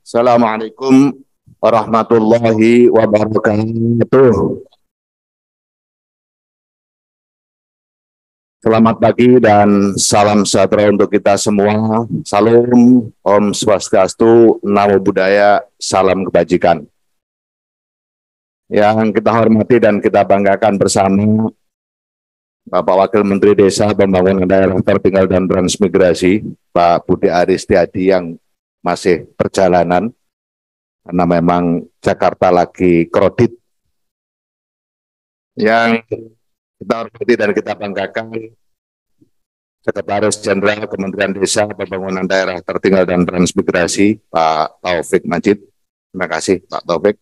Assalamualaikum warahmatullahi wabarakatuh. Selamat pagi dan salam sejahtera untuk kita semua. Salam, Om Swastiastu, Namo Buddhaya, salam kebajikan. Yang kita hormati dan kita banggakan bersama Bapak Wakil Menteri Desa Pembangunan Daerah Tertinggal dan Transmigrasi, Pak Budi Aristiadi yang masih perjalanan, karena memang Jakarta lagi kredit. Yang kita hormati dan kita banggakan Sekretaris Jenderal Kementerian Desa Pembangunan Daerah Tertinggal dan Transmigrasi, Pak Taufik Majid. Terima kasih Pak Taufik.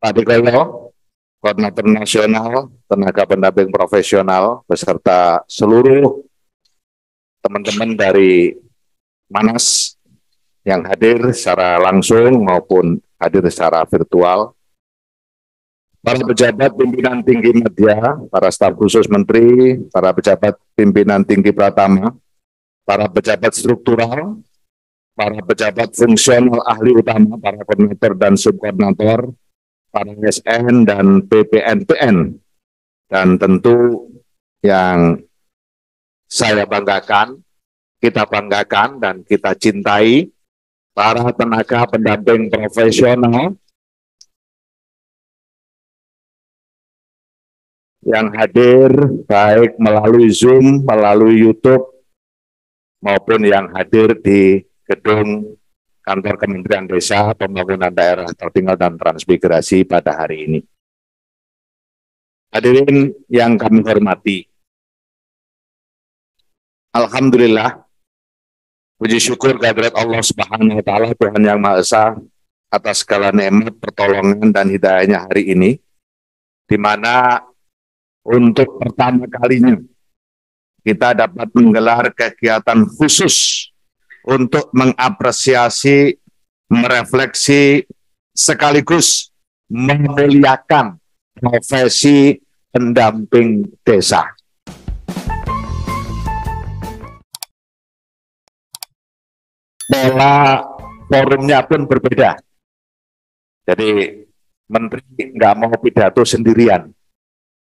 Pak Dikoyo, Koordinator Nasional, Tenaga Pendamping Profesional, beserta seluruh teman-teman dari Manas yang hadir secara langsung maupun hadir secara virtual, para pejabat pimpinan tinggi media, para staf khusus menteri, para pejabat pimpinan tinggi Pratama, para pejabat struktural, para pejabat fungsional ahli utama, para koordinator dan subkoordinator, para SN dan PPNPN, dan tentu yang saya banggakan, kita banggakan dan kita cintai, para tenaga pendamping profesional yang hadir baik melalui Zoom, melalui YouTube, maupun yang hadir di gedung Kantor Kementerian Desa Pembangunan Daerah Tertinggal dan Transmigrasi pada hari ini. Hadirin yang kami hormati, alhamdulillah, puji syukur kehadirat Allah Subhanahu wa Ta'ala, Tuhan Yang Maha Esa, atas segala nikmat, pertolongan dan hidayahnya hari ini, di mana untuk pertama kalinya kita dapat menggelar kegiatan khusus untuk mengapresiasi, merefleksi, sekaligus memuliakan profesi pendamping desa. Pola forumnya pun berbeda. Jadi menteri nggak mau pidato sendirian,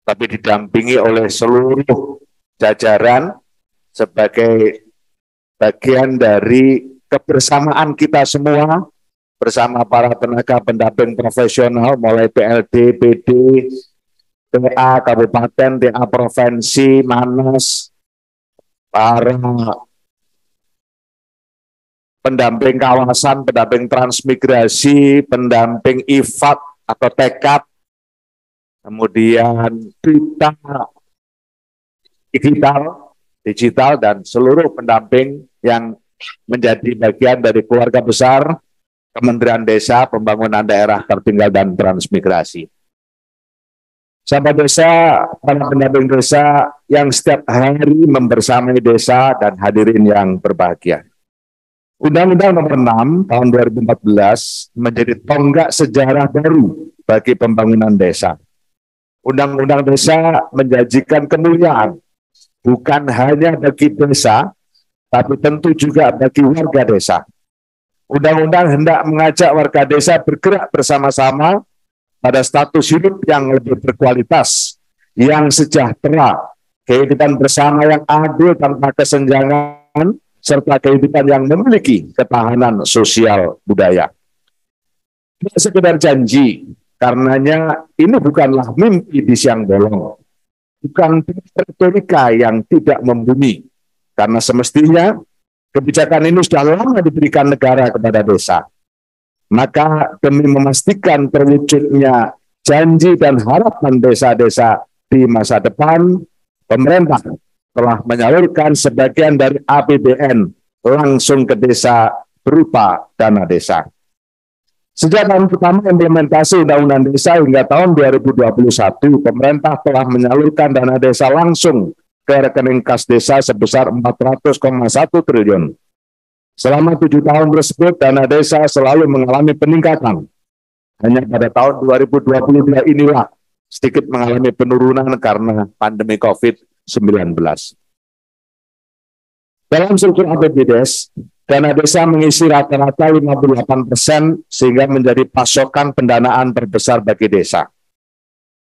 tapi didampingi oleh seluruh jajaran sebagai bagian dari kebersamaan kita semua bersama para tenaga pendamping profesional mulai PLD, PD, TA Kabupaten, TA Provinsi, Manas, para pendamping kawasan, pendamping transmigrasi, pendamping IFAD atau tekad, kemudian digital, dan seluruh pendamping yang menjadi bagian dari keluarga besar Kementerian Desa Pembangunan Daerah Tertinggal dan Transmigrasi. Sahabat desa, para pendamping desa yang setiap hari membersamai desa dan hadirin yang berbahagia. Undang-Undang Nomor 6 Tahun 2014 menjadi tonggak sejarah baru bagi pembangunan desa. Undang-Undang Desa menjanjikan kemuliaan bukan hanya bagi desa, tapi tentu juga bagi warga desa. Undang-undang hendak mengajak warga desa bergerak bersama-sama pada status hidup yang lebih berkualitas, yang sejahtera, kehidupan bersama yang adil tanpa kesenjangan, serta kehidupan yang memiliki ketahanan sosial budaya. Tidak sekedar janji, karenanya ini bukanlah mimpi di siang bolong, bukan retorika yang tidak membumi, karena semestinya kebijakan ini sudah lama diberikan negara kepada desa. Maka demi memastikan terwujudnya janji dan harapan desa-desa di masa depan, pemerintah telah menyalurkan sebagian dari APBN langsung ke desa berupa dana desa. Sejak tahun pertama implementasi Undang-Undang Desa hingga tahun 2021, pemerintah telah menyalurkan dana desa langsung ke rekening kas desa sebesar 400,1 triliun. Selama 7 tahun tersebut, dana desa selalu mengalami peningkatan. Hanya pada tahun 2022 inilah sedikit mengalami penurunan karena pandemi COVID-19. Dalam struktur APBDes, dana desa mengisi rata-rata 58% sehingga menjadi pasokan pendanaan terbesar bagi desa.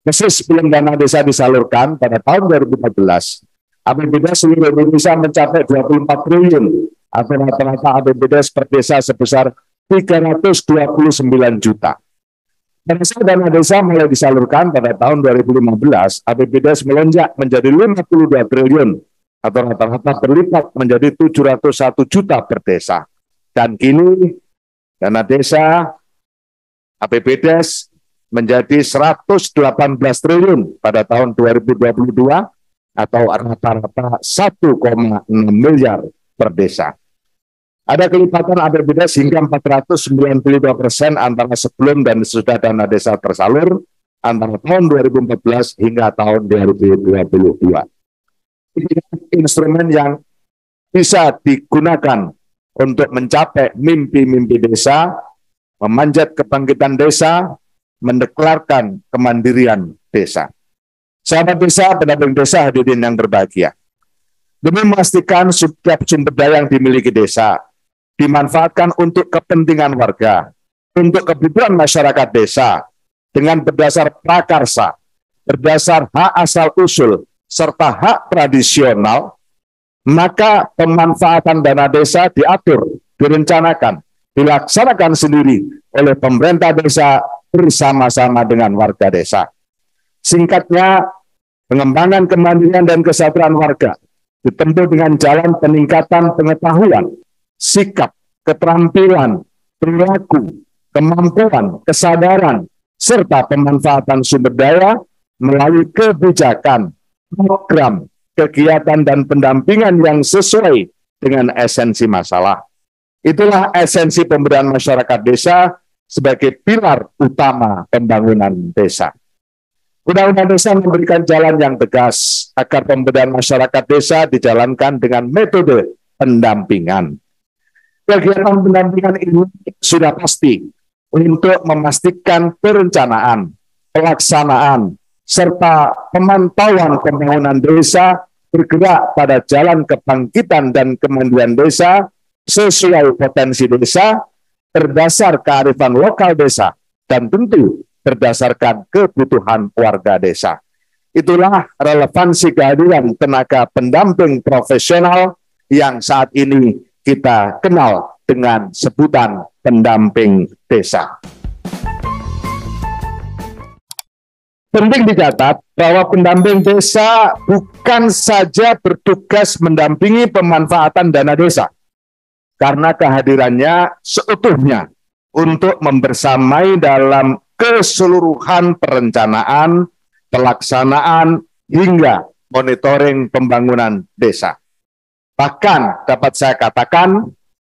Persis sebelum dana desa disalurkan pada tahun 2014, APBDes seluruh Indonesia mencapai 24 triliun atau rata-rata APBDes per desa sebesar 329 juta. Pada saat dana desa mulai disalurkan pada tahun 2015, APBDes melonjak menjadi 52 triliun atau rata-rata berlipat menjadi 701 juta per desa. Dan kini dana desa APBDes menjadi 118 triliun pada tahun 2022 atau rata-rata 1,6 miliar per desa. Ada kelipatan APBDes hingga 492% antara sebelum dan sesudah dana desa tersalur antara tahun 2014 hingga tahun 2022. Instrumen yang bisa digunakan untuk mencapai mimpi-mimpi desa, memanjat kebangkitan desa, mendeklarkan kemandirian desa. Sahabat desa, pendamping desa, hadirin yang berbahagia. Demi memastikan setiap sumber daya yang dimiliki desa dimanfaatkan untuk kepentingan warga, untuk kebutuhan masyarakat desa, dengan berdasar prakarsa, berdasar hak asal-usul, serta hak tradisional, maka pemanfaatan dana desa diatur, direncanakan, dilaksanakan sendiri oleh pemerintah desa bersama-sama dengan warga desa. Singkatnya, pengembangan kemandirian dan kesejahteraan warga ditempuh dengan jalan peningkatan pengetahuan, sikap, keterampilan, perilaku, kemampuan, kesadaran, serta pemanfaatan sumber daya melalui kebijakan, program, kegiatan, dan pendampingan yang sesuai dengan esensi masalah. Itulah esensi pemberdayaan masyarakat desa sebagai pilar utama pembangunan desa. Undang-undang desa memberikan jalan yang tegas agar pemberdayaan masyarakat desa dijalankan dengan metode pendampingan. Kegiatan pendampingan ini sudah pasti untuk memastikan perencanaan, pelaksanaan, serta pemantauan pembangunan desa bergerak pada jalan kebangkitan dan kemandirian desa sesuai potensi desa, berdasar kearifan lokal desa, dan tentu berdasarkan kebutuhan warga desa. Itulah relevansi kehadiran tenaga pendamping profesional yang saat ini kita kenal dengan sebutan pendamping desa. Penting dicatat bahwa pendamping desa bukan saja bertugas mendampingi pemanfaatan dana desa, karena kehadirannya seutuhnya untuk membersamai dalam keseluruhan perencanaan, pelaksanaan, hingga monitoring pembangunan desa. Bahkan dapat saya katakan,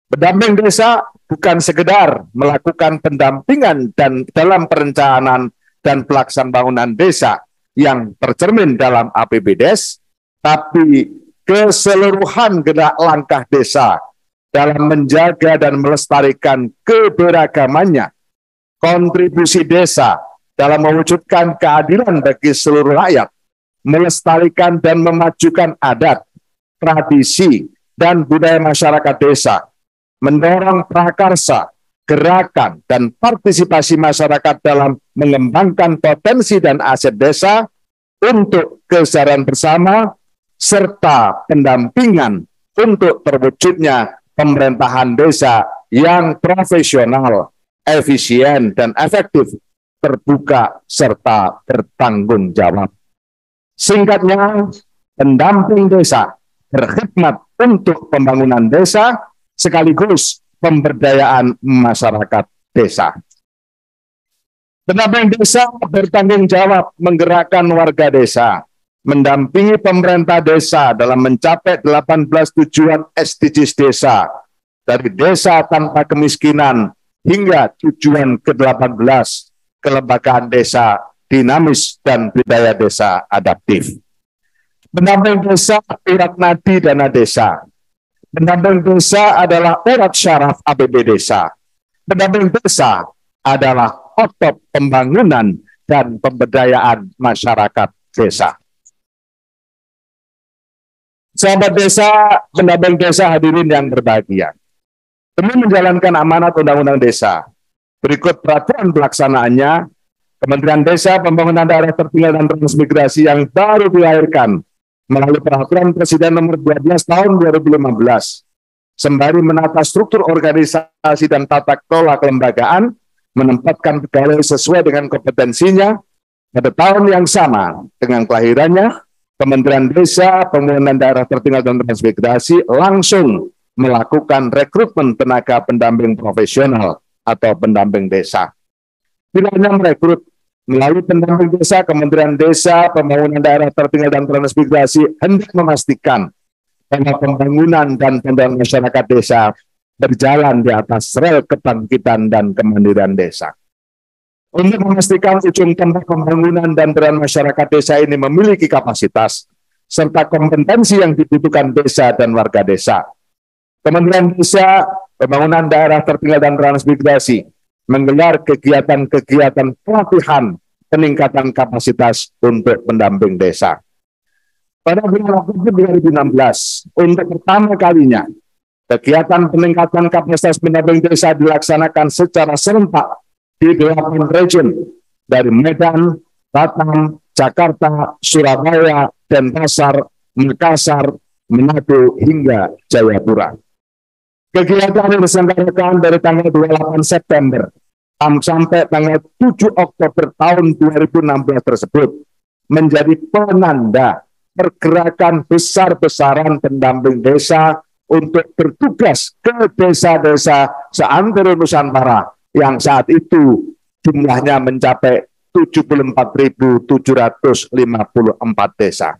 pendamping desa bukan sekedar melakukan pendampingan dan dalam perencanaan dan pelaksanaan bangunan desa yang tercermin dalam APBDes, tapi keseluruhan gerak langkah desa dalam menjaga dan melestarikan keberagamannya, kontribusi desa dalam mewujudkan keadilan bagi seluruh rakyat, melestarikan dan memajukan adat, tradisi, dan budaya masyarakat desa, mendorong prakarsa, gerakan, dan partisipasi masyarakat dalam mengembangkan potensi dan aset desa untuk kesejahteraan bersama, serta pendampingan untuk terwujudnya pemerintahan desa yang profesional, efisien, dan efektif, terbuka, serta bertanggung jawab. Singkatnya, pendamping desa berkhidmat untuk pembangunan desa sekaligus pemberdayaan masyarakat desa. Pendamping desa bertanggung jawab menggerakkan warga desa, mendampingi pemerintah desa dalam mencapai 18 tujuan SDGs desa, dari desa tanpa kemiskinan hingga tujuan ke-18, kelembagaan desa dinamis dan budaya desa adaptif. Pendamping desa urat nadi dana desa. Pendamping desa adalah urat syaraf APB desa. Pendamping desa adalah otot pembangunan dan pemberdayaan masyarakat desa. Sahabat desa, pendamping desa, hadirin yang berbahagia. Demi menjalankan amanat Undang-Undang Desa, berikut peraturan pelaksanaannya. Kementerian Desa, Pembangunan Daerah Tertinggal dan Transmigrasi yang baru dilahirkan melalui Peraturan Presiden Nomor 12 Tahun 2015, sembari menata struktur organisasi dan tata kelola kelembagaan, menempatkan pegawai sesuai dengan kompetensinya. Pada tahun yang sama dengan kelahirannya, Kementerian Desa, Pembangunan Daerah Tertinggal dan Transmigrasi langsung melakukan rekrutmen tenaga pendamping profesional atau pendamping desa. Tidak hanya merekrut, melalui pendamping desa, Kementerian Desa, Pembangunan Daerah Tertinggal dan Transmigrasi hendak memastikan bahwa pembangunan dan pemberdayaan masyarakat desa berjalan di atas rel kebangkitan dan kemandirian desa. Untuk memastikan ujung tombak pembangunan dan peran masyarakat desa ini memiliki kapasitas serta kompetensi yang dibutuhkan desa dan warga desa, Kementerian Desa, Pembangunan Daerah Tertinggal dan Transmigrasi menggelar kegiatan-kegiatan pelatihan peningkatan kapasitas untuk pendamping desa. Pada bulan Oktober 2016, untuk pertama kalinya, kegiatan peningkatan kapasitas pendamping desa dilaksanakan secara serentak di 8 region dari Medan, Batam, Jakarta, Surabaya, Denpasar, Makassar, Manado, hingga Jayapura. Kegiatan yang diselenggarakan dari tanggal 28 September sampai tanggal 7 Oktober tahun 2016 tersebut menjadi penanda pergerakan besar-besaran pendamping desa untuk bertugas ke desa-desa seantero Nusantara yang saat itu jumlahnya mencapai 74.754 desa.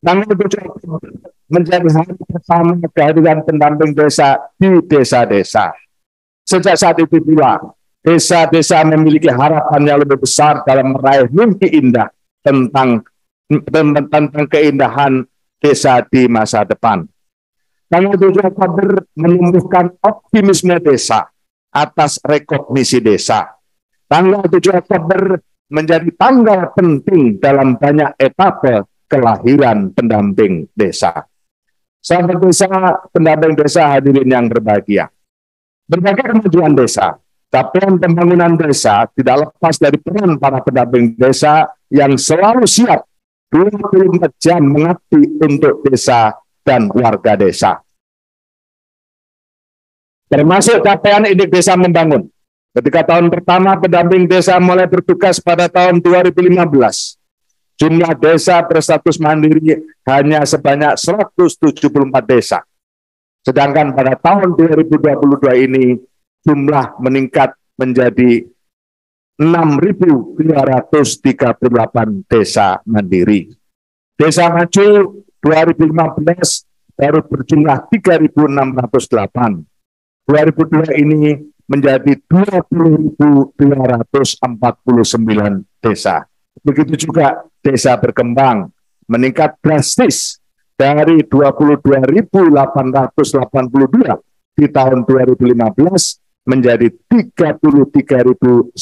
Tanggal 7 Oktober menjadi hari pertama kehadiran pendamping desa di desa-desa. Sejak saat itu pula, desa-desa memiliki harapan yang lebih besar dalam meraih mimpi indah tentang keindahan desa di masa depan. Tanggal 7 Oktober menumbuhkan optimisme desa atas rekognisi desa. Tanggal 7 Oktober menjadi tanggal penting dalam banyak etape kelahiran pendamping desa. Sahabat desa, pendamping desa, hadirin yang berbahagia. Berbagai kemajuan desa, capaian pembangunan desa tidak lepas dari peran para pendamping desa yang selalu siap 24 jam mengabdi untuk desa dan warga desa. Termasuk capaian Indeks Desa Membangun. Ketika tahun pertama pendamping desa mulai bertugas pada tahun 2015, jumlah desa berstatus mandiri hanya sebanyak 174 desa. Sedangkan pada tahun 2022 ini jumlah meningkat menjadi 6.238 desa mandiri. Desa maju 2015 baru berjumlah 3.608. 2002 ini menjadi 20.249 desa. Begitu juga desa berkembang meningkat drastis dari 22.882 di tahun 2015 menjadi 33.902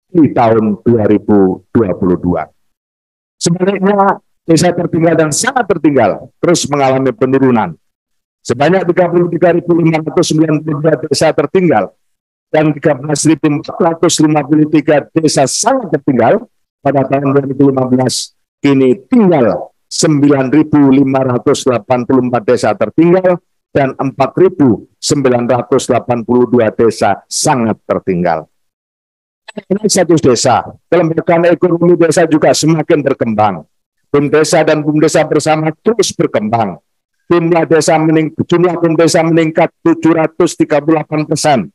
di tahun 2022. Sebaliknya, desa tertinggal dan sangat tertinggal terus mengalami penurunan. Sebanyak 33.592 desa tertinggal dan 13.453 desa sangat tertinggal pada tahun 2015, kini tinggal 9.584 desa tertinggal dan 4.982 desa sangat tertinggal. Ini status desa, kelembagaan ekonomi desa juga semakin berkembang. BUMDesa dan BUMDesa bersama terus berkembang. Jumlah BUMDesa meningkat 738%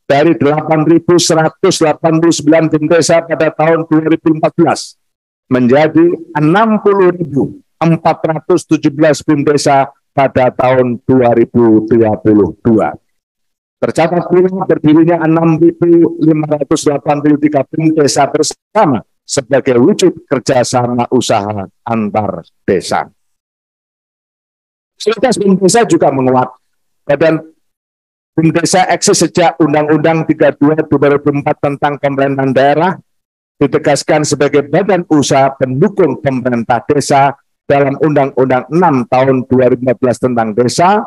dari 8.189 BUMDesa pada tahun 2014 menjadi 60.417 BUMDesa pada tahun 2022. Tercatat pula berdirinya 6.583 BUMDesa bersama sebagai wujud kerjasama usaha antar desa. Fasilitas BUMDesa juga menguat. Badan BUMDesa eksis sejak Undang-Undang 32/2004 tentang pemerintahan daerah, ditegaskan sebagai badan usaha pendukung pemerintah desa dalam Undang-Undang 6 tahun 2014 tentang desa,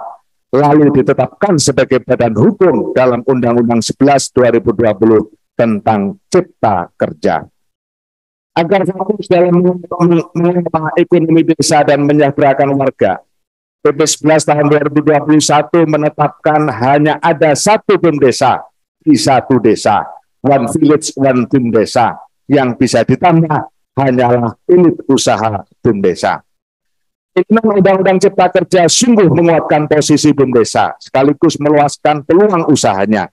lalu ditetapkan sebagai badan hukum dalam Undang-Undang 11 2020 tentang Cipta Kerja. Agar fokus dalam mengelola ekonomi desa dan menyejahterakan warga, PP 11 tahun 2021 menetapkan hanya ada satu BUM desa di satu desa, one village, one BUM desa, yang bisa ditambah hanyalah unit usaha BUM desa. Undang-Undang Cipta Kerja sungguh menguatkan posisi BUM desa, sekaligus meluaskan peluang usahanya.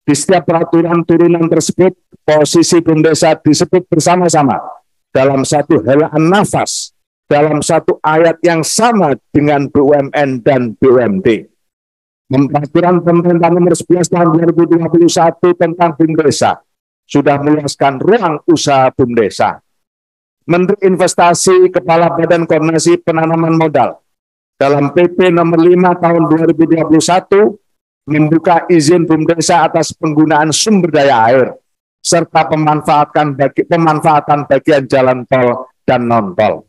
Di setiap peraturan turunan tersebut, posisi BUM desa disebut bersama-sama dalam satu helaan nafas, dalam satu ayat yang sama dengan BUMN dan BUMD. Peraturan Pemerintah nomor 11 tahun 2021 tentang BUM desa sudah meluaskan ruang usaha BUM desa. Menteri Investasi Kepala Badan Koordinasi Penanaman Modal dalam PP nomor 5 tahun 2021 membuka izin BUM desa atas penggunaan sumber daya air serta pemanfaatan bagian jalan tol dan non-tol.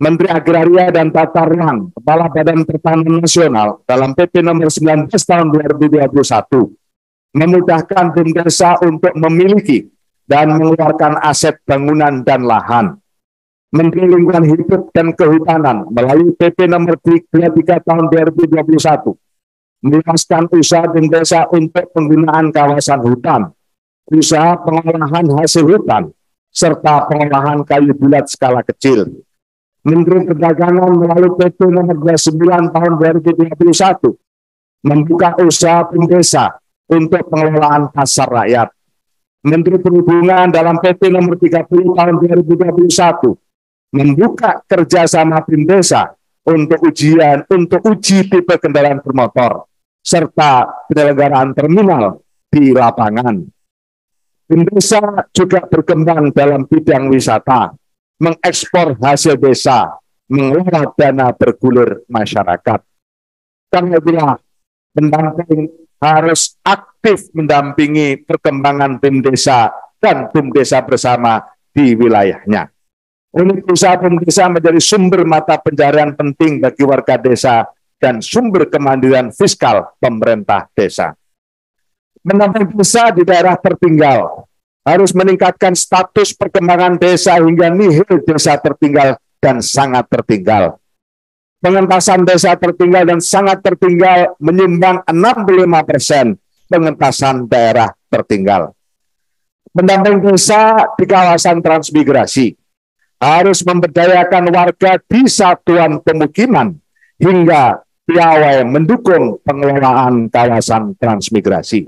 Menteri Agraria dan Tata Ruang Kepala Badan Pertanahan Nasional dalam PP nomor 19 tahun 2021 memudahkan BUM desa untuk memiliki dan mengeluarkan aset bangunan dan lahan. Menteri Lingkungan Hidup dan Kehutanan melalui PP nomor 33 tahun 2021 meluaskan usaha BUM desa untuk penggunaan kawasan hutan, usaha pengolahan hasil hutan, serta pengolahan kayu bulat skala kecil. Menteri Perdagangan melalui PP nomor 29 tahun 2021 membuka usaha BUM desa untuk pengelolaan pasar rakyat. Menteri Perhubungan dalam PP nomor 30 tahun 2021 membuka kerjasama BUM desa untuk uji tipe kendaraan bermotor serta penyelenggaraan terminal di lapangan. BUM desa juga berkembang dalam bidang wisata, mengekspor hasil desa, mengelola dana bergulir masyarakat. Karena itulah pendamping harus aktif mendampingi perkembangan BUM desa dan BUM desa bersama di wilayahnya. Unit usaha BUM desa menjadi sumber mata pencaharian penting bagi warga desa dan sumber kemandirian fiskal pemerintah desa. Mendamping desa di daerah tertinggal harus meningkatkan status perkembangan desa hingga nihil desa tertinggal dan sangat tertinggal. Pengentasan desa tertinggal dan sangat tertinggal menyumbang 65% pengentasan daerah tertinggal. Pendamping desa di kawasan transmigrasi harus memberdayakan warga di satuan pemukiman hingga piawai mendukung pengelolaan kawasan transmigrasi.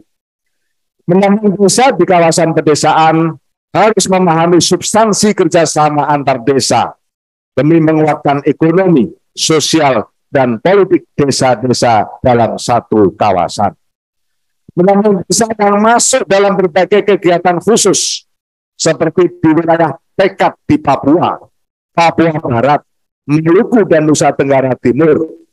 Mendamping desa di kawasan pedesaan harus memahami substansi kerjasama antar desa demi menguatkan ekonomi, sosial, dan politik desa-desa dalam satu kawasan. Mendamping desa yang masuk dalam berbagai kegiatan khusus seperti di wilayah tekad di Papua, Papua Barat, Maluku, dan Nusa Tenggara Timur.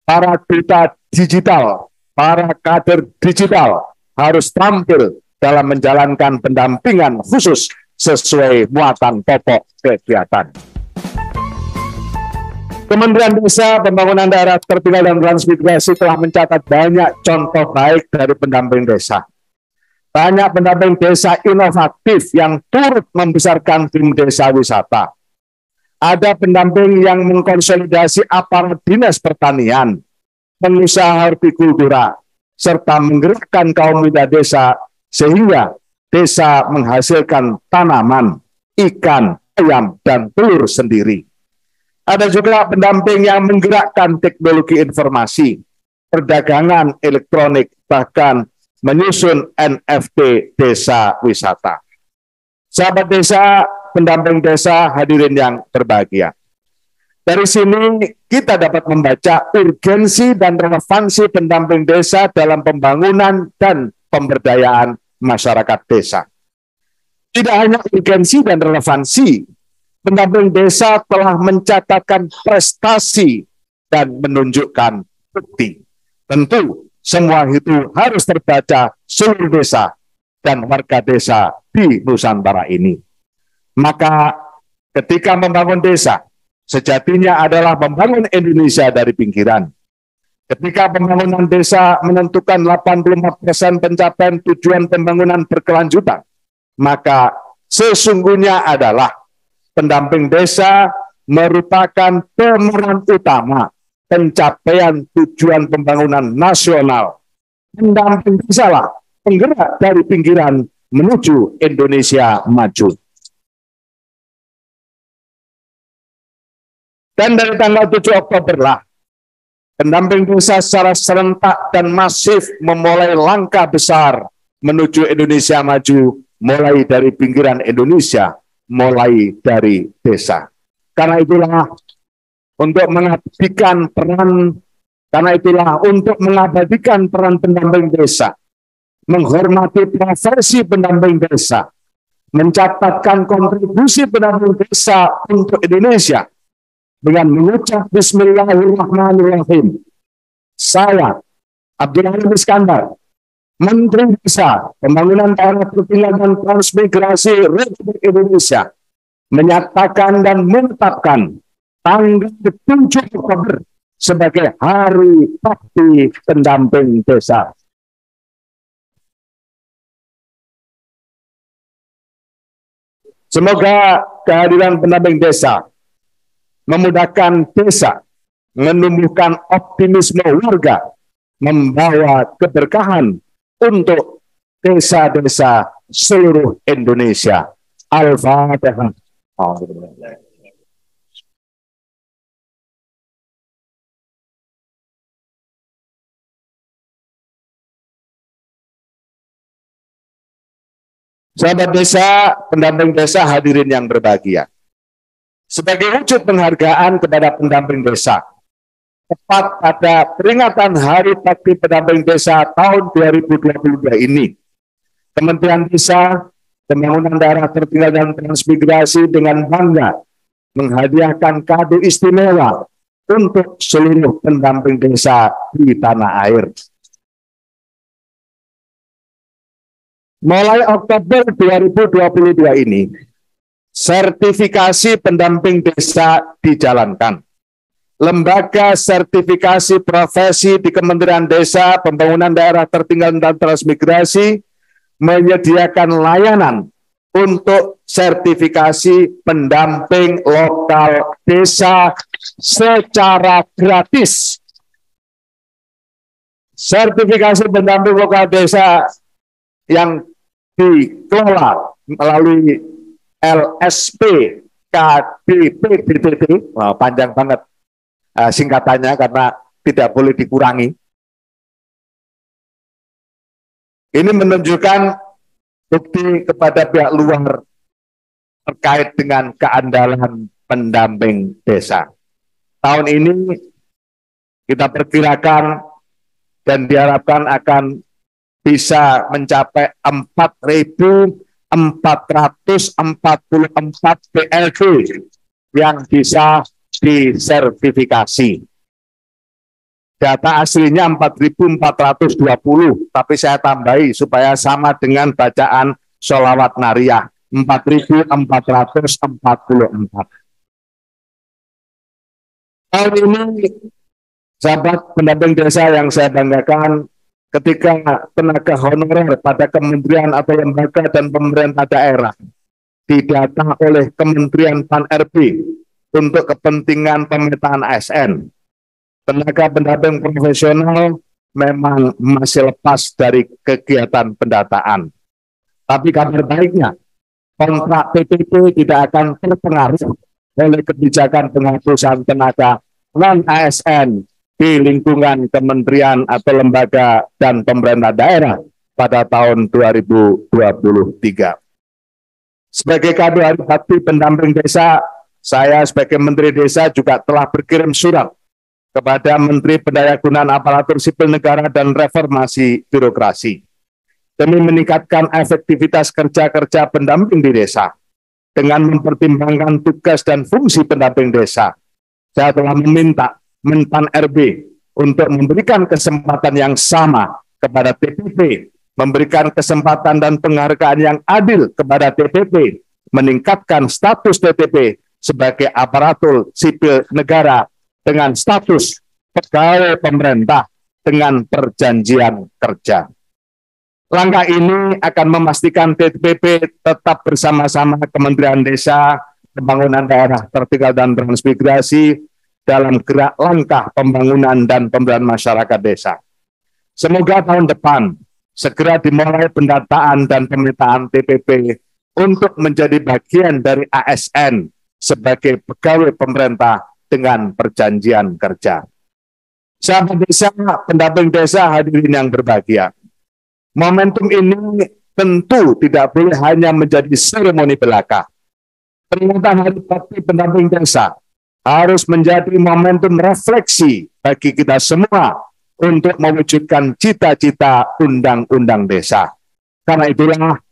Para duta digital, para kader digital harus tampil dalam menjalankan pendampingan khusus sesuai muatan pokok kegiatan. Kementerian Desa, Pembangunan Daerah Tertinggal dan Transmigrasi telah mencatat banyak contoh baik dari pendamping desa. Banyak pendamping desa inovatif yang turut membesarkan BUM desa wisata. Ada pendamping yang mengkonsolidasi aparat dinas pertanian, pengusaha hortikultura, serta menggerakkan kaum muda desa sehingga desa menghasilkan tanaman, ikan, ayam, dan telur sendiri. Ada juga pendamping yang menggerakkan teknologi informasi, perdagangan elektronik, bahkan menyusun NFT desa wisata. Sahabat desa, pendamping desa, hadirin yang berbahagia. Dari sini kita dapat membaca urgensi dan relevansi pendamping desa dalam pembangunan dan pemberdayaan masyarakat desa. Tidak hanya urgensi dan relevansi, pendamping desa telah mencatatkan prestasi dan menunjukkan bukti. Tentu semua itu harus terbaca seluruh desa dan warga desa di Nusantara ini. Maka ketika membangun desa, sejatinya adalah membangun Indonesia dari pinggiran. Ketika pembangunan desa menentukan 84% pencapaian tujuan pembangunan berkelanjutan, maka sesungguhnya adalah pendamping desa merupakan pemeran utama pencapaian tujuan pembangunan nasional. Pendamping desa lah penggerak dari pinggiran menuju Indonesia maju. Dan dari tanggal 7 Oktober lah, pendamping desa secara serentak dan masif memulai langkah besar menuju Indonesia maju, mulai dari pinggiran Indonesia, mulai dari desa. Karena itulah untuk mengabadikan peran pendamping desa, menghormati profesi pendamping desa, mencatatkan kontribusi pendamping desa untuk Indonesia dengan mengucap Bismillahirrahmanirrahim. Saya, Abdul Halim Iskandar, Menteri Desa, Pembangunan Daerah Tertinggal dan Transmigrasi Republik Indonesia, menyatakan dan menetapkan tanggal 7 Oktober sebagai Hari Bakti Pendamping Desa. Semoga kehadiran pendamping desa memudahkan desa, menumbuhkan optimisme warga, membawa keberkahan untuk desa-desa seluruh Indonesia. Al-Fatihah. Sahabat desa, pendamping desa, hadirin yang berbahagia. Sebagai wujud penghargaan kepada pendamping desa, tepat pada peringatan Hari Bakti Pendamping Desa tahun 2022 ini, Kementerian Desa, Pembangunan Daerah Tertinggal dan Transmigrasi dengan bangga menghadiahkan kado istimewa untuk seluruh pendamping desa di tanah air. Mulai Oktober 2022 ini, sertifikasi pendamping desa dijalankan. Lembaga sertifikasi profesi di Kementerian Desa, Pembangunan Daerah Tertinggal dan Transmigrasi menyediakan layanan untuk sertifikasi pendamping lokal desa secara gratis. Sertifikasi pendamping lokal desa yang dikelola melalui LSP KDP DTT, panjang banget singkatannya karena tidak boleh dikurangi. Ini menunjukkan bukti kepada pihak luar terkait dengan keandalan pendamping desa. Tahun ini kita perkirakan dan diharapkan akan bisa mencapai 4.444 PLD yang bisa disertifikasi. Data aslinya 4.420, tapi saya tambahi supaya sama dengan bacaan sholawat nariyah, 4.444. Tahun ini, sahabat pendamping desa yang saya banggakan, ketika tenaga honorer pada kementerian atau lembaga dan pemerintah daerah didata oleh Kementerian Pan-RB untuk kepentingan pemetaan ASN, tenaga pendamping profesional memang masih lepas dari kegiatan pendataan. Tapi kabar baiknya, kontrak PPP tidak akan terpengaruh oleh kebijakan penghapusan tenaga non-ASN di lingkungan kementerian atau lembaga dan pemerintah daerah pada tahun 2023. Sebagai kado Hari Bakti Pendamping Desa, saya sebagai Menteri Desa juga telah berkirim surat kepada Menteri Pendayagunaan Aparatur Sipil Negara dan Reformasi Birokrasi demi meningkatkan efektivitas kerja-kerja pendamping di desa dengan mempertimbangkan tugas dan fungsi pendamping desa. Saya telah meminta Menpan RB untuk memberikan kesempatan yang sama kepada TPP, memberikan kesempatan dan penghargaan yang adil kepada TPP, meningkatkan status TPP sebagai aparatur sipil negara dengan status pegawai pemerintah dengan perjanjian kerja. Langkah ini akan memastikan TPP tetap bersama-sama Kementerian Desa, Pembangunan Daerah Tertinggal dan Transmigrasi dalam gerak langkah pembangunan dan pemberdayaan masyarakat desa. Semoga tahun depan segera dimulai pendataan dan pemetaan TPP untuk menjadi bagian dari ASN sebagai pegawai pemerintah dengan perjanjian kerja. Sahabat desa, pendamping desa, hadirin yang berbahagia. Momentum ini tentu tidak boleh hanya menjadi seremoni belaka. Peringatan Hari Bakti Pendamping Desa harus menjadi momentum refleksi bagi kita semua untuk mewujudkan cita-cita Undang-Undang Desa. Karena itulah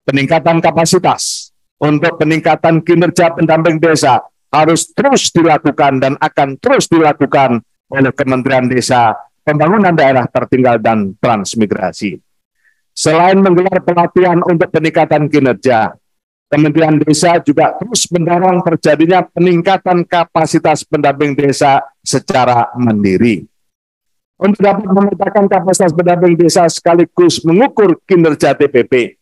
peningkatan kapasitas untuk peningkatan kinerja pendamping desa harus terus dilakukan dan akan terus dilakukan oleh Kementerian Desa, Pembangunan Daerah Tertinggal dan Transmigrasi. Selain menggelar pelatihan untuk peningkatan kinerja, Kementerian Desa juga terus mendorong terjadinya peningkatan kapasitas pendamping desa secara mandiri. Untuk dapat memetakan kapasitas pendamping desa sekaligus mengukur kinerja TPP,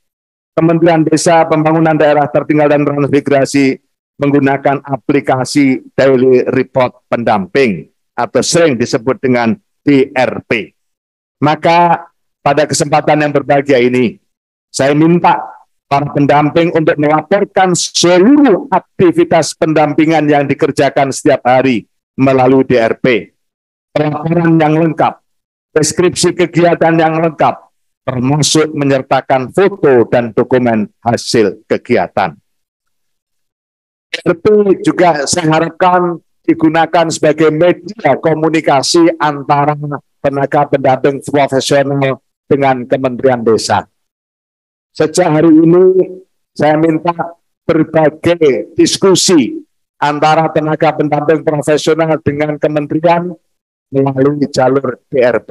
Kementerian Desa, Pembangunan Daerah Tertinggal dan Transmigrasi menggunakan aplikasi Daily Report Pendamping atau sering disebut dengan DRP. Maka pada kesempatan yang berbahagia ini, saya minta para pendamping untuk melaporkan seluruh aktivitas pendampingan yang dikerjakan setiap hari melalui DRP. Pelaporan yang lengkap, deskripsi kegiatan yang lengkap, termasuk menyertakan foto dan dokumen hasil kegiatan. DRP juga saya harapkan digunakan sebagai media komunikasi antara tenaga pendamping profesional dengan Kementerian Desa. Sejak hari ini saya minta berbagai diskusi antara tenaga pendamping profesional dengan kementerian melalui jalur DRP.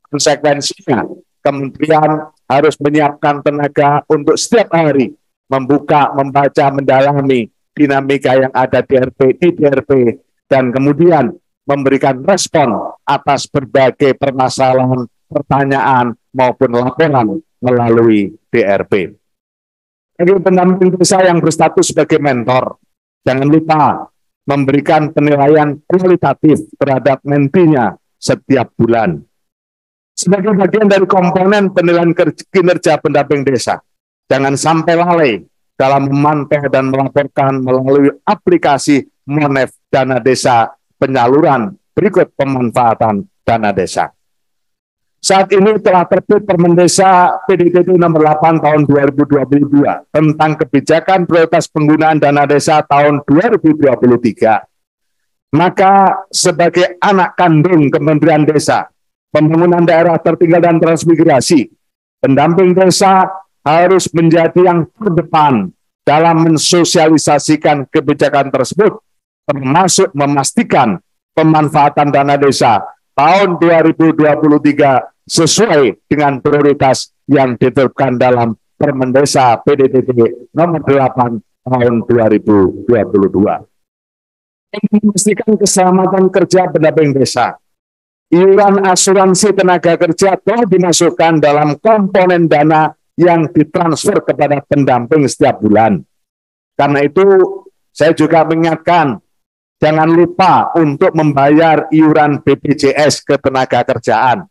Konsekuensinya, kementerian harus menyiapkan tenaga untuk setiap hari membuka, membaca, mendalami dinamika yang ada di DRP, dan kemudian memberikan respon atas berbagai permasalahan, pertanyaan, maupun laporan melalui DRP. Bagi pendamping desa yang berstatus sebagai mentor, jangan lupa memberikan penilaian kualitatif terhadap mentinya setiap bulan. Sebagai bagian dari komponen penilaian kinerja pendamping desa, jangan sampai lalai dalam memantau dan melaporkan melalui aplikasi Monef Dana Desa penyaluran berikut pemanfaatan dana desa. Saat ini telah terbit Permen Desa PDTT nomor 8 tahun 2022 tentang kebijakan prioritas penggunaan dana desa tahun 2023. Maka sebagai anak kandung Kementerian Desa, Pembangunan Daerah Tertinggal dan Transmigrasi, pendamping desa harus menjadi yang terdepan dalam mensosialisasikan kebijakan tersebut, termasuk memastikan pemanfaatan dana desa tahun 2023 sesuai dengan prioritas yang ditetapkan dalam Permen Desa PDTT nomor 8 tahun 2022. Untuk memastikan keselamatan kerja pendamping desa, iuran asuransi tenaga kerja telah dimasukkan dalam komponen dana yang ditransfer kepada pendamping setiap bulan. Karena itu, saya juga mengingatkan, jangan lupa untuk membayar iuran BPJS ke tenaga kerjaan.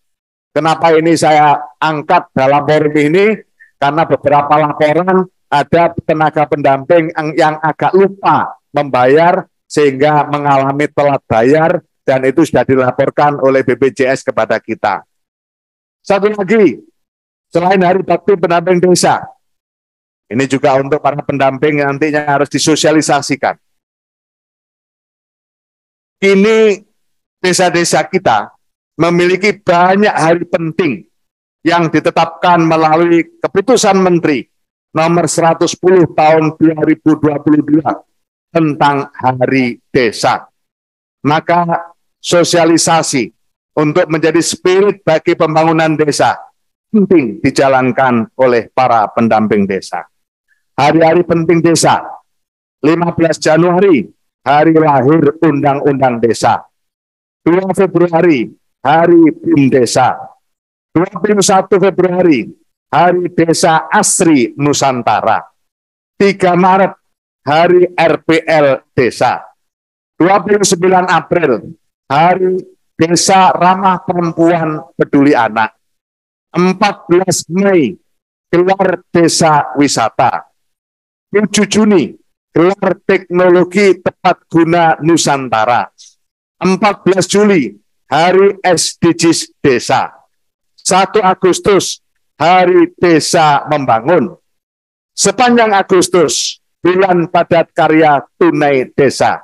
Kenapa ini saya angkat dalam forum ini? Karena beberapa laporan ada tenaga pendamping yang agak lupa membayar sehingga mengalami telat bayar dan itu sudah dilaporkan oleh BPJS kepada kita. Satu lagi, selain Hari Bakti Pendamping Desa, ini juga untuk para pendamping yang nantinya harus disosialisasikan. Kini desa-desa kita memiliki banyak hari penting yang ditetapkan melalui keputusan Menteri nomor 110 tahun 2022 tentang Hari Desa. Maka sosialisasi untuk menjadi spirit bagi pembangunan desa penting dijalankan oleh para pendamping desa. Hari-hari penting desa 15 Januari, hari lahir Undang-Undang Desa. 2 Februari, Hari BIM Desa. 21 Februari, Hari Desa Asri Nusantara. 3 Maret, Hari RPL Desa. 29 April, Hari Desa Ramah Perempuan Peduli Anak. 14 Mei, gelar Desa Wisata. 7 Juni, gelar Teknologi Tepat Guna Nusantara. 14 Juli, Hari SDGs Desa. 1 Agustus, Hari Desa Membangun. Sepanjang Agustus, bulan padat karya tunai desa.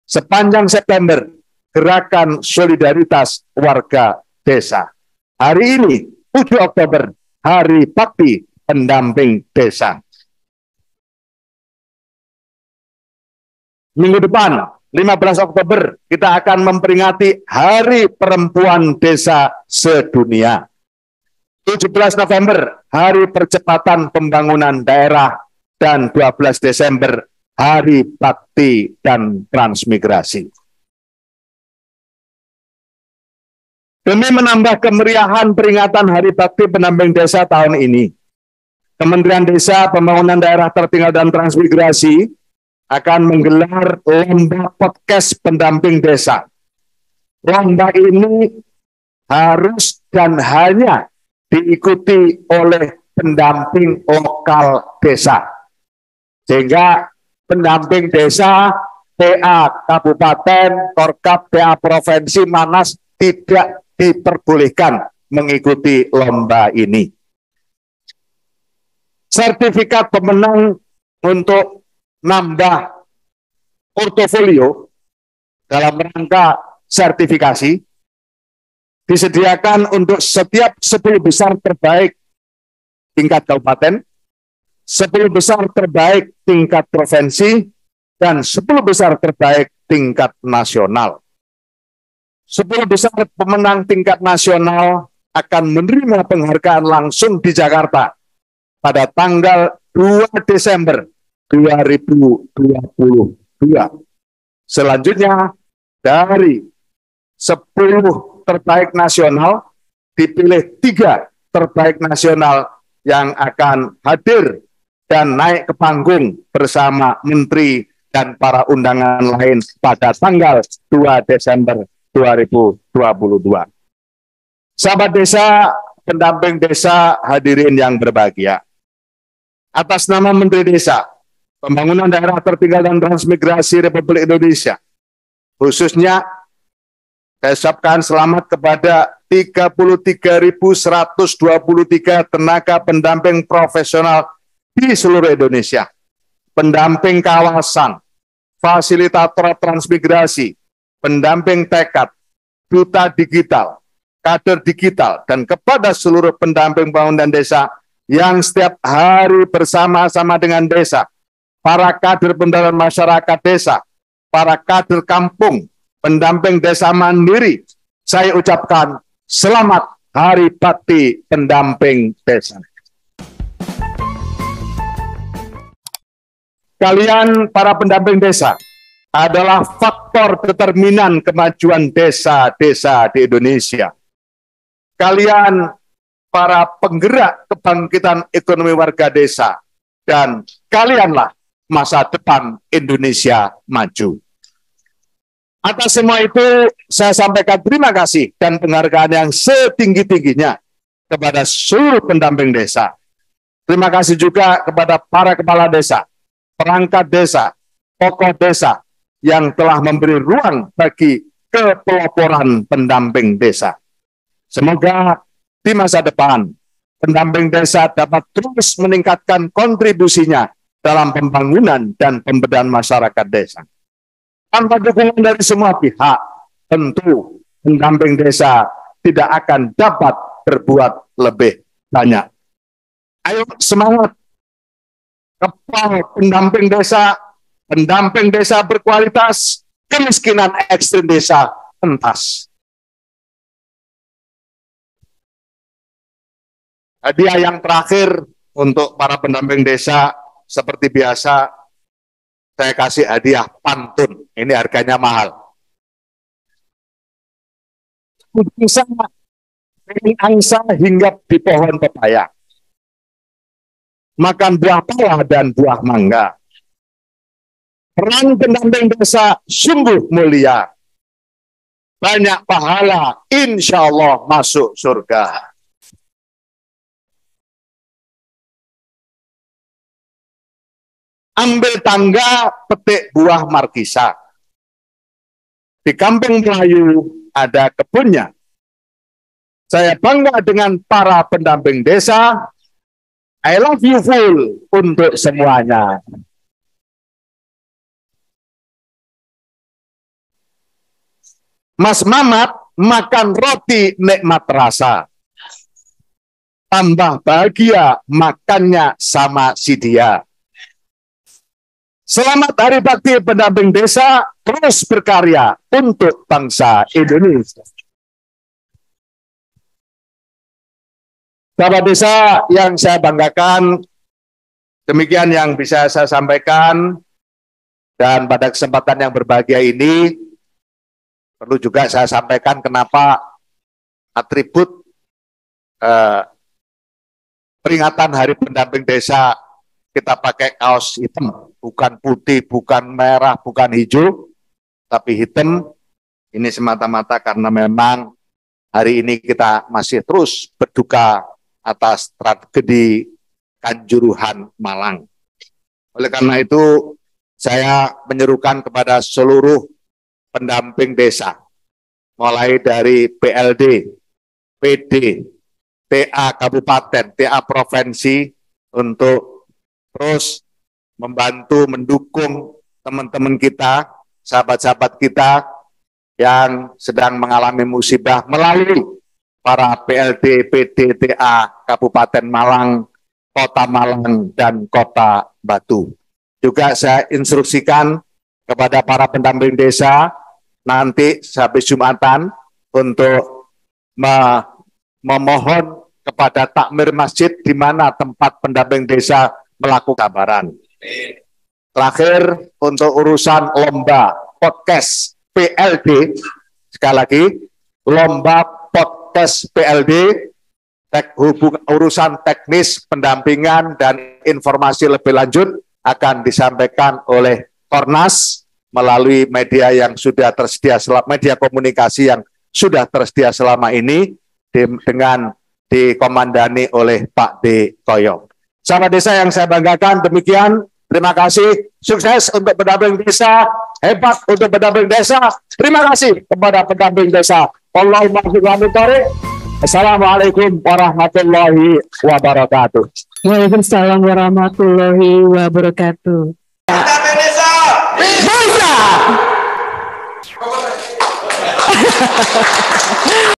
Sepanjang September, Gerakan Solidaritas Warga Desa. Hari ini, 7 Oktober, Hari Bakti Pendamping Desa. Minggu depan, 15 Oktober, kita akan memperingati Hari Perempuan Desa Sedunia. 17 November, Hari Percepatan Pembangunan Daerah, dan 12 Desember, Hari Bakti dan Transmigrasi. Demi menambah kemeriahan peringatan Hari Bakti Pendamping Desa tahun ini, Kementerian Desa, Pembangunan Daerah Tertinggal dan Transmigrasi akan menggelar lomba podcast pendamping desa. Lomba ini harus dan hanya diikuti oleh pendamping lokal desa. Sehingga pendamping desa, PA Kabupaten, Korkap, PA Provinsi, Manas tidak diperbolehkan mengikuti lomba ini. Sertifikat pemenang untuk nambah portofolio dalam rangka sertifikasi disediakan untuk setiap 10 besar terbaik tingkat kabupaten, 10 besar terbaik tingkat provinsi, dan 10 besar terbaik tingkat nasional. 10 besar pemenang tingkat nasional akan menerima penghargaan langsung di Jakarta pada tanggal 2 Desember 2022. Selanjutnya, dari 10 terbaik nasional, dipilih 3 terbaik nasional yang akan hadir dan naik ke panggung bersama menteri dan para undangan lain pada tanggal 2 Desember 2022. Sahabat desa, pendamping desa, hadirin yang berbahagia. Atas nama Menteri Desa, Pembangunan Daerah Tertinggal dan Transmigrasi Republik Indonesia, khususnya saya ucapkan selamat kepada 33.123 tenaga pendamping profesional di seluruh Indonesia, pendamping kawasan, fasilitator transmigrasi, pendamping tekad, duta digital, kader digital, dan kepada seluruh pendamping pembangunan desa yang setiap hari bersama-sama dengan desa, para kader pemberdayaan masyarakat desa, para kader kampung, pendamping desa mandiri, saya ucapkan selamat Hari Bakti Pendamping Desa. Kalian para pendamping desa adalah faktor determinan kemajuan desa-desa di Indonesia. Kalian para penggerak kebangkitan ekonomi warga desa, dan kalianlah masa depan Indonesia maju. Atas semua itu, saya sampaikan terima kasih dan penghargaan yang setinggi-tingginya kepada seluruh pendamping desa. Terima kasih juga kepada para kepala desa, perangkat desa, tokoh desa yang telah memberi ruang bagi kepeloporan pendamping desa. Semoga di masa depan, pendamping desa dapat terus meningkatkan kontribusinya dalam pembangunan dan pemberdayaan masyarakat desa. Tanpa dukungan dari semua pihak, tentu pendamping desa tidak akan dapat berbuat lebih banyak. Ayo semangat, kepal pendamping desa berkualitas, kemiskinan ekstrim desa entas. Hadiah yang terakhir untuk para pendamping desa, seperti biasa, saya kasih hadiah pantun. Ini harganya mahal. Bisa ini angsa hinggap di pohon pepaya. Makan buah pala dan buah mangga. Peran pendamping desa sungguh mulia. Banyak pahala, insya Allah masuk surga. Ambil tangga, petik buah markisa. Di kampung Melayu ada kebunnya. Saya bangga dengan para pendamping desa. I love you full untuk semuanya. Mas Mamat makan roti nikmat rasa. Tambah bahagia makannya sama si dia. Selamat Hari Bakti Pendamping Desa, terus berkarya untuk bangsa Indonesia. Sahabat desa yang saya banggakan, demikian yang bisa saya sampaikan. Dan pada kesempatan yang berbahagia ini, perlu juga saya sampaikan kenapa atribut peringatan Hari Pendamping Desa kita pakai kaos hitam, bukan putih, bukan merah, bukan hijau, tapi hitam. Ini semata-mata karena memang hari ini kita masih terus berduka atas tragedi Kanjuruhan Malang. Oleh karena itu, saya menyerukan kepada seluruh pendamping desa, mulai dari PLD, PD, TA Kabupaten, TA Provinsi, untuk terus membantu, mendukung teman-teman kita, sahabat-sahabat kita yang sedang mengalami musibah melalui para PLD, PD, TA Kabupaten Malang, Kota Malang, dan Kota Batu. Juga saya instruksikan kepada para pendamping desa nanti habis Jumatan untuk memohon kepada takmir masjid di mana tempat pendamping desa melakukan kabaran. Terakhir, untuk urusan lomba podcast PLD, sekali lagi, lomba podcast PLD, urusan teknis pendampingan dan informasi lebih lanjut akan disampaikan oleh Kornas melalui media yang sudah tersedia, media komunikasi yang sudah tersedia selama ini dengan dikomandani oleh Pak D. Koyong. Sahabat desa yang saya banggakan, demikian. Terima kasih. Sukses untuk pendamping desa. Hebat untuk pendamping desa. Terima kasih kepada pendamping desa. Allahumma sholli. Assalamualaikum warahmatullahi wabarakatuh. Waalaikumsalam warahmatullahi wabarakatuh. Pendamping desa Bisa.